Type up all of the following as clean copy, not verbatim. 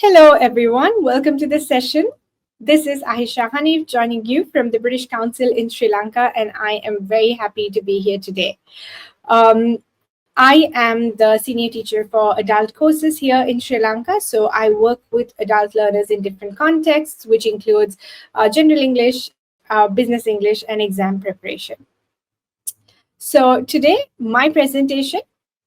Hello, everyone. Welcome to this session. This is Ahisha Haneef joining you from the British Council in Sri Lanka, and I am very happy to be here today. I am the senior teacher for adult courses here in Sri Lanka. So I work with adult learners in different contexts, which includes general English, business English, and exam preparation. So today, my presentation,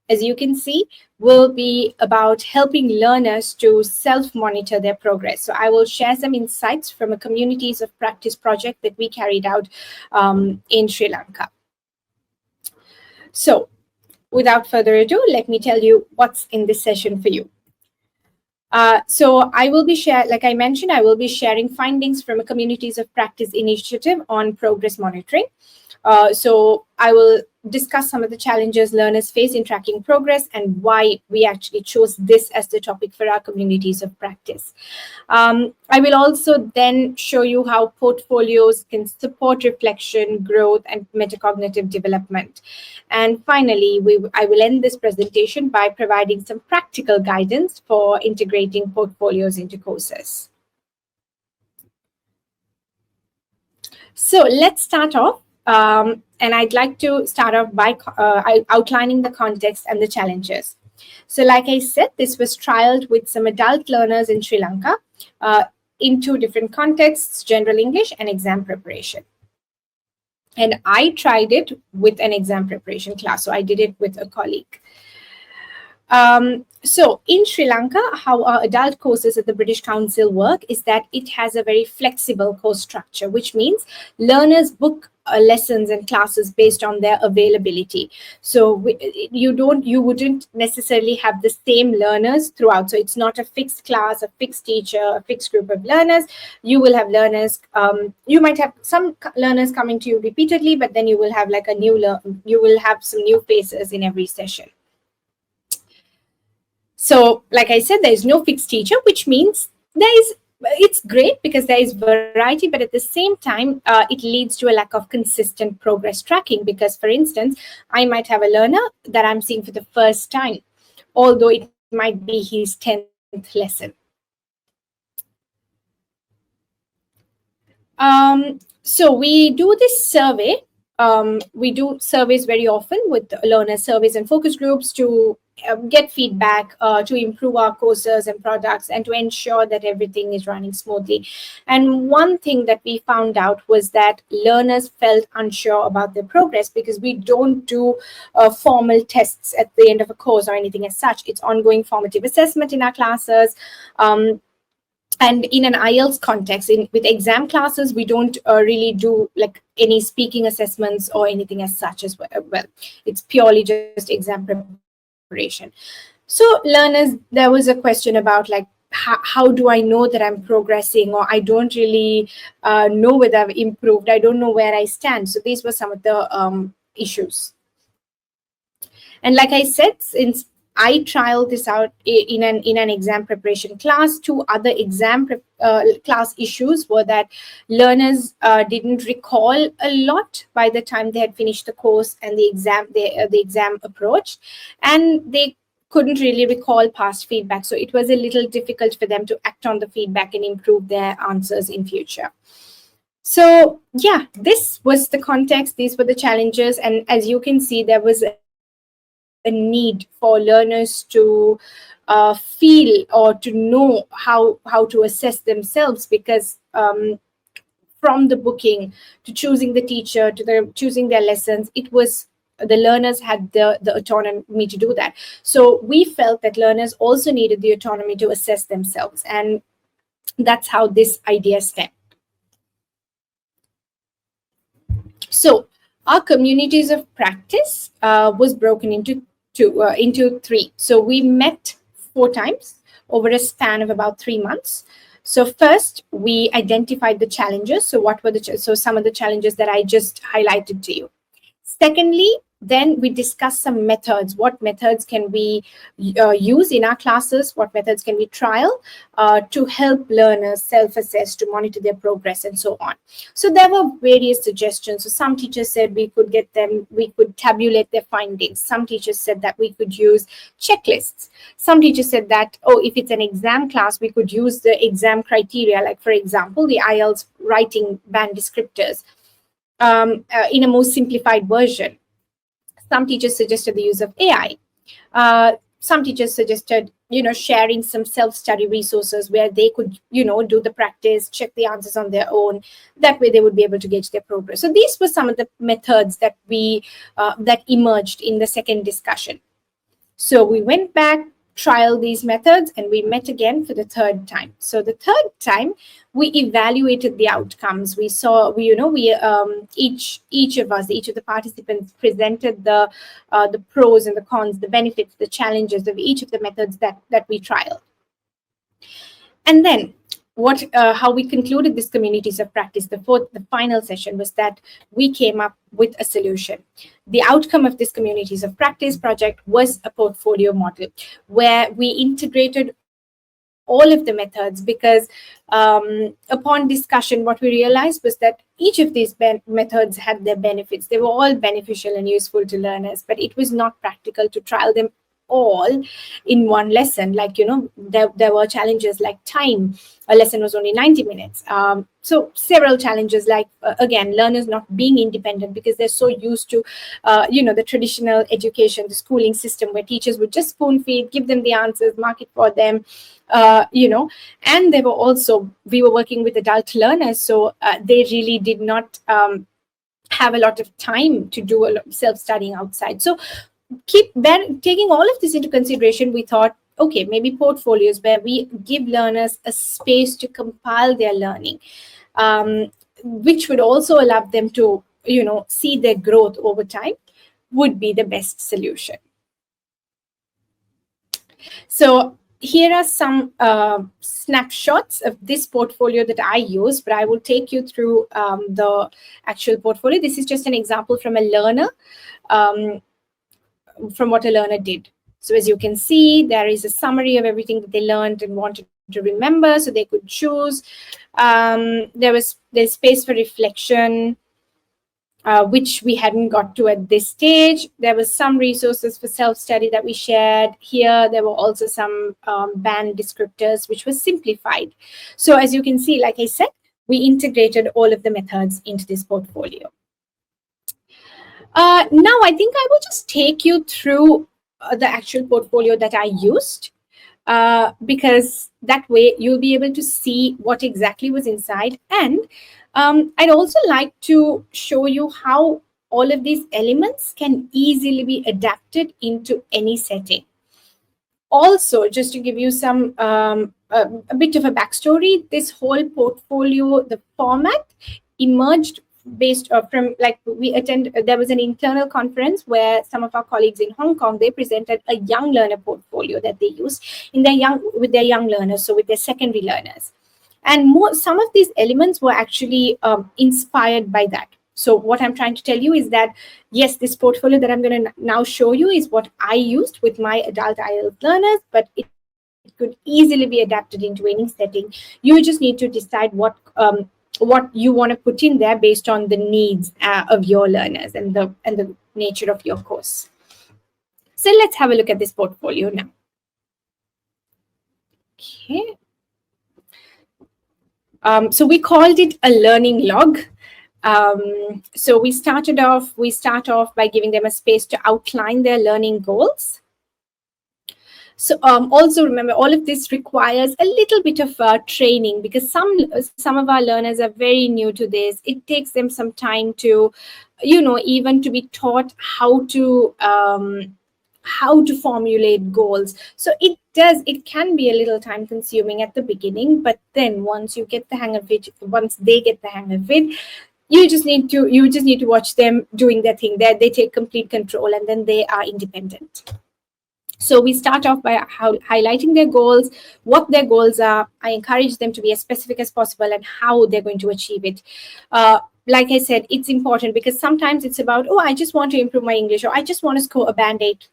as you can see, will be about helping learners to self-monitor their progress. So I will share some insights from a communities of practice project that we carried out in Sri Lanka. So without further ado, let me tell you what's in this session for you. So I will be like I mentioned, I will be sharing findings from a communities of practice initiative on progress monitoring. So I will discuss some of the challenges learners face in tracking progress and why we actually chose this as the topic for our communities of practice. I will also then show you how portfolios can support reflection, growth, and metacognitive development. And finally, I will end this presentation by providing some practical guidance for integrating portfolios into courses. So let's start off. And I'd like to start off by outlining the context and the challenges. So like I said, this was trialed with some adult learners in Sri Lanka in two different contexts, general English and exam preparation. And I tried it with an exam preparation class. So I did it with a colleague. So in Sri Lanka, how our adult courses at the British Council work is that it has a very flexible course structure, which means learners book lessons and classes based on their availability. So you wouldn't necessarily have the same learners throughout. So it's not a fixed class, a fixed teacher, a fixed group of learners. You will have learners. You might have some learners coming to you repeatedly, but then you will have like you will have some new faces in every session. So, like I said, there is no fixed teacher, which means it's great because there is variety, but at the same time, it leads to a lack of consistent progress tracking. Because, for instance, I might have a learner that I'm seeing for the first time, although it might be his 10th lesson. So we do this survey. We do surveys very often with learner surveys and focus groups to get feedback, to improve our courses and products, and to ensure that everything is running smoothly. And one thing that we found out was that learners felt unsure about their progress because we don't do formal tests at the end of a course or anything as such. It's ongoing formative assessment in our classes. And in an IELTS context, with exam classes, we don't really do like any speaking assessments or anything as such as well. It's purely just exam preparation. So learners, there was a question about like, how do I know that I'm progressing, or I don't really know whether I've improved. I don't know where I stand. So these were some of the issues. And like I said, since I trialed this out in an exam preparation class, two other exam class issues were that learners didn't recall a lot by the time they had finished the course and the exam approached, and they couldn't really recall past feedback. So it was a little difficult for them to act on the feedback and improve their answers in future. So yeah, this was the context. These were the challenges. And as you can see, there was a need for learners to feel or to know how to assess themselves, because from the booking to choosing the teacher to choosing their lessons, it was the learners had the autonomy to do that. So we felt that learners also needed the autonomy to assess themselves, and that's how this idea stemmed. So our communities of practice was broken into three. So we met 4 times over a span of about 3 months. So first, we identified the challenges. So what were some of the challenges that I just highlighted to you. Secondly, Then we discuss some methods. What methods can we use in our classes? What methods can we trial to help learners self-assess, to monitor their progress, and so on. So there were various suggestions. So some teachers said we could tabulate their findings. Some teachers said that we could use checklists. Some teachers said that, oh, if it's an exam class, we could use the exam criteria, like, for example, the IELTS writing band descriptors in a more simplified version. Some teachers suggested the use of AI. Some teachers suggested, sharing some self-study resources where they could, do the practice, check the answers on their own. That way they would be able to gauge their progress. So these were some of the methods that that emerged in the second discussion. So we went back, trialed these methods, and we met again for the third time. So the third time, we evaluated the outcomes. We saw, each of the participants presented the pros and the cons, the benefits, the challenges of each of the methods that we trialed. And then how we concluded this communities of practice, the final session, was that we came up with a solution. The outcome of this communities of practice project was a portfolio model where we integrated all of the methods, because upon discussion, what we realized was that each of these methods had their benefits. They were all beneficial and useful to learners, but it was not practical to trial them all in one lesson. Like, there were challenges like time. A lesson was only 90 minutes. So several challenges, like, again, learners not being independent because they're so used to, the traditional education, the schooling system where teachers would just spoon feed, give them the answers, mark it for them, and they were also, we were working with adult learners, so they really did not have a lot of time to do a lot of self-studying outside. So taking all of this into consideration, we thought, okay, maybe portfolios where we give learners a space to compile their learning, which would also allow them to, see their growth over time, would be the best solution. So here are some snapshots of this portfolio that I use, but I will take you through the actual portfolio. This is just an example from a learner, from what a learner did. So as you can see, there is a summary of everything that they learned and wanted to remember, so they could choose. There's space for reflection, which we hadn't got to at this stage. There was some resources for self-study that we shared. Here, there were also some band descriptors, which was simplified. So as you can see, like I said, we integrated all of the methods into this portfolio. Now, I think I will just take you through the actual portfolio that I used, because that way you'll be able to see what exactly was inside. And I'd also like to show you how all of these elements can easily be adapted into any setting. Also, just to give you some a bit of a backstory, this whole portfolio, the format emerged based from, like, there was an internal conference where some of our colleagues in Hong Kong, they presented a young learner portfolio that they used with their young learners, so with their secondary learners. And some of these elements were actually inspired by that. So what I'm trying to tell you is that, yes, this portfolio that I'm going to now show you is what I used with my adult IELTS learners, but it could easily be adapted into any setting. You just need to decide what you want to put in there based on the needs of your learners and the nature of your course. So let's have a look at this portfolio now. Okay. So we called it a learning log. So we start off by giving them a space to outline their learning goals. So also remember, all of this requires a little bit of training, because some of our learners are very new to this. It takes them some time to, even to be taught how to formulate goals. So it can be a little time consuming at the beginning, but then once you get the hang of it, once they get the hang of it, you just need to watch them doing their thing. They take complete control, and then they are independent. So we start off by highlighting their goals, what their goals are. I encourage them to be as specific as possible and how they're going to achieve it. like I said, it's important because sometimes it's about, oh, I just want to improve my English, or I just want to score a band 8.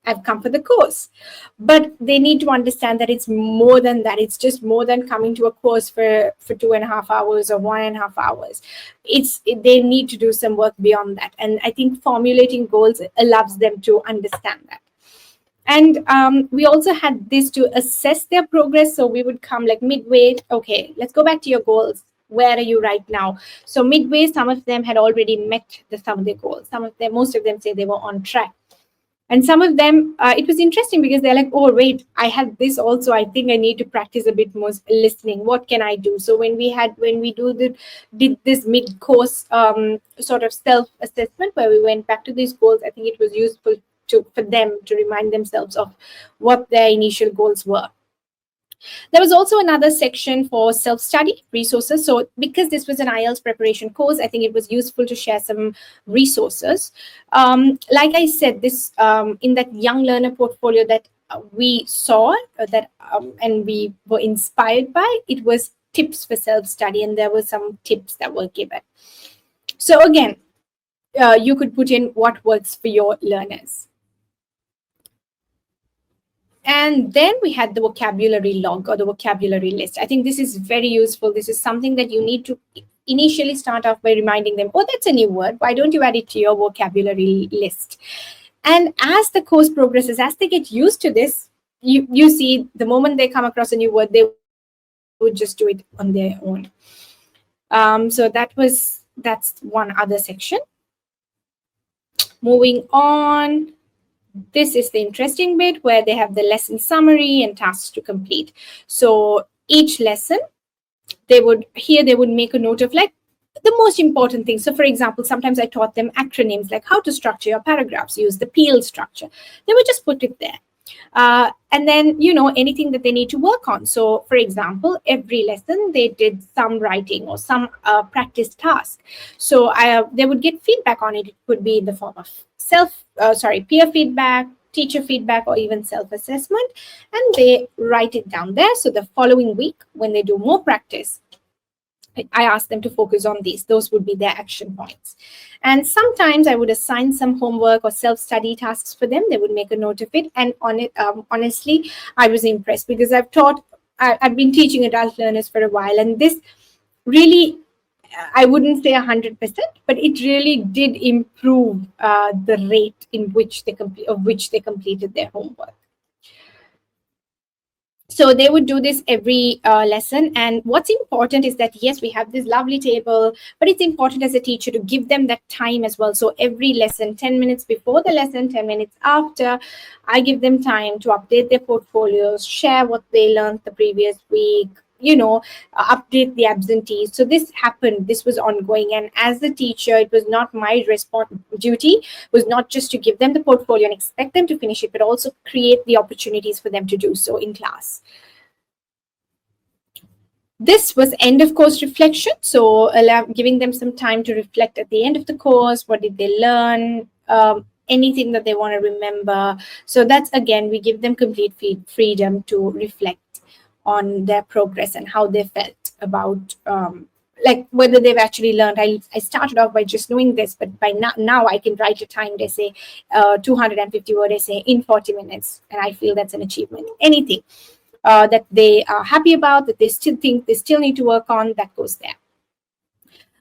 I've come for the course. But they need to understand that it's more than that. It's just more than coming to a course for 2.5 hours or 1.5 hours. They need to do some work beyond that. And I think formulating goals allows them to understand that. And we also had this to assess their progress. So we would come like midway, okay, let's go back to your goals. Where are you right now? So midway, some of them had already met some of their goals. Most of them say they were on track. And some of them, it was interesting because they're like, oh, wait, I had this also. I think I need to practice a bit more listening. What can I do? So when we did this mid-course sort of self-assessment where we went back to these goals, I think it was useful for them to remind themselves of what their initial goals were. There was also another section for self-study resources. So because this was an IELTS preparation course, I think it was useful to share some resources. Like I said, this in that young learner portfolio that we saw and we were inspired by, it was tips for self-study, and there were some tips that were given. So again, you could put in what works for your learners. And then we had the vocabulary log or the vocabulary list. I think this is very useful. This is something that you need to initially start off by reminding them, oh, that's a new word. Why don't you add it to your vocabulary list? And as the course progresses, as they get used to this, you see the moment they come across a new word, they would just do it on their own. So that's one other section. Moving on. This is the interesting bit where they have the lesson summary and tasks to complete. So each lesson, they would make a note of like the most important things. So for example, sometimes I taught them acronyms like how to structure your paragraphs, use the PEEL structure. They would just put it there. And then, anything that they need to work on. So for example, every lesson they did some writing or some practice task. So they would get feedback on it. It could be in the form of peer feedback, teacher feedback, or even self-assessment. And they write it down there. So the following week, when they do more practice, I ask them to focus on these. Those would be their action points. And sometimes I would assign some homework or self-study tasks for them. They would make a note of it. And honestly, I was impressed because I've been teaching adult learners for a while. And this really, I wouldn't say 100%, but it really did improve the rate in which they completed their homework. So they would do this every lesson. And what's important is that, yes, we have this lovely table, but it's important as a teacher to give them that time as well. So every lesson, 10 minutes before the lesson, 10 minutes after, I give them time to update their portfolios, share what they learned the previous week, update the absentees. So this happened. This was ongoing. And as the teacher, it was not my duty, was not just to give them the portfolio and expect them to finish it, but also create the opportunities for them to do so in class. This was end of course reflection. So giving them some time to reflect at the end of the course. What did they learn? Anything that they want to remember. So that's, again, we give them complete freedom to reflect on their progress and how they felt about like whether they've actually learned. I started off by just knowing this, but by now I can write a timed essay, 250-word essay in 40 minutes, and I feel that's an achievement. Anything that they are happy about, that they still think they still need to work on, that goes there.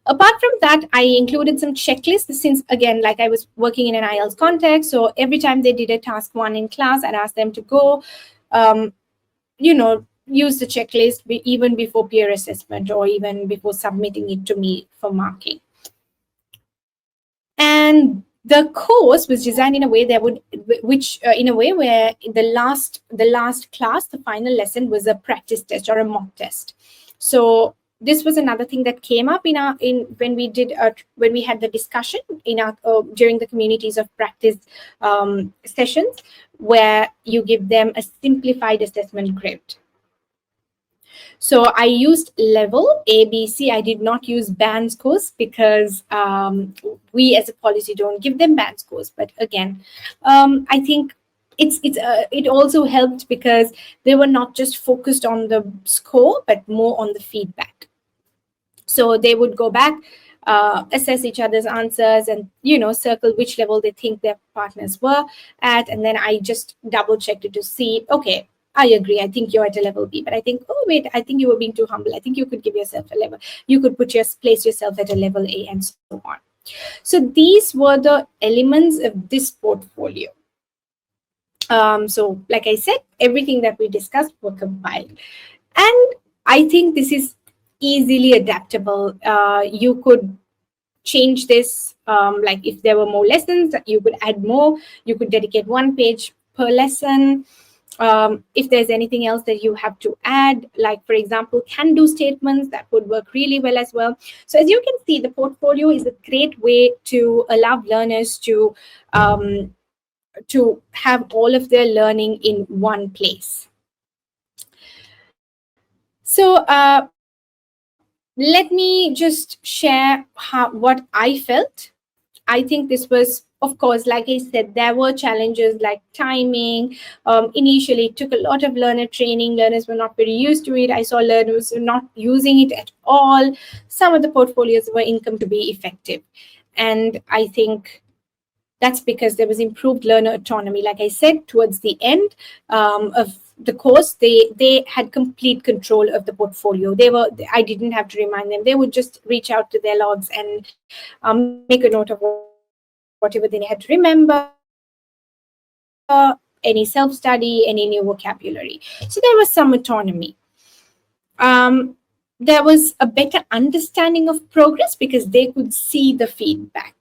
Apart from that, I included some checklists since, again, like I was working in an IELTS context. So every time they did a task 1 in class, I'd ask them to go, use the checklist even before peer assessment or even before submitting it to me for marking. And the course was designed in a way where the last class, the final lesson, was a practice test or a mock test. So this was another thing that came up when we had the discussion during the communities of practice sessions, where you give them a simplified assessment grid. So I used level A, B, C. I did not use band scores because we as a policy don't give them band scores. But again, I think it also helped because they were not just focused on the score, but more on the feedback. So they would go back assess each other's answers, and circle which level they think their partners were at. And then I just double checked it to see, okay, I agree, I think you're at a level B, but I think, oh wait, I think you were being too humble, I think you could give yourself a level, you could place yourself at a level A, and so on. So these were the elements of this portfolio. So like I said, everything that we discussed were compiled, and I think this is easily adaptable. You could change this, like if there were more lessons, you could add more, you could dedicate 1 page per lesson. If there's anything else that you have to add, like for example can do statements, that would work really well as well. So as you can see, the portfolio is a great way to allow learners to have all of their learning in one place. So let me just share what I felt. I think this was, of course, like I said, there were challenges like timing. Initially, it took a lot of learner training. Learners were not very used to it. I saw learners not using it at all. Some of the portfolios were income to be effective. And I think that's because there was improved learner autonomy. Like I said, towards the end of the course, they had complete control of the portfolio. I didn't have to remind them. They would just reach out to their logs and make a note of whatever they had to remember, any self-study, any new vocabulary. So there was some autonomy. There was a better understanding of progress because they could see the feedback.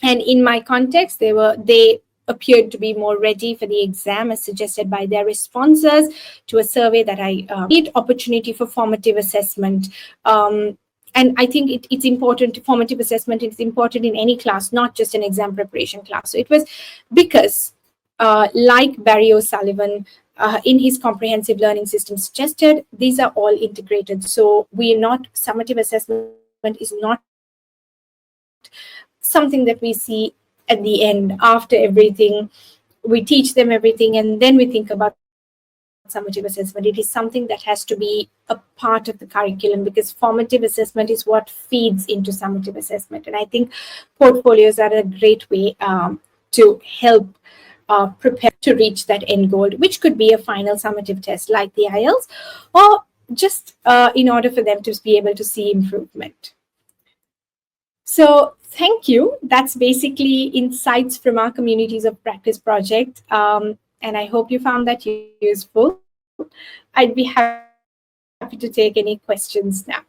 And in my context, they appeared to be more ready for the exam as suggested by their responses to a survey that I need opportunity for formative assessment. And I think it's important, formative assessment is important in any class, not just an exam preparation class. So it was because, like Barry O'Sullivan, in his comprehensive learning system suggested, these are all integrated. So summative assessment is not something that we see at the end after everything. We teach them everything and then we think about summative assessment. It is something that has to be a part of the curriculum, because formative assessment is what feeds into summative assessment. And I think portfolios are a great way to help prepare to reach that end goal, which could be a final summative test like the IELTS, or just in order for them to be able to see improvement. So thank you. That's basically insights from our communities of practice project. And I hope you found that useful. I'd be happy to take any questions now.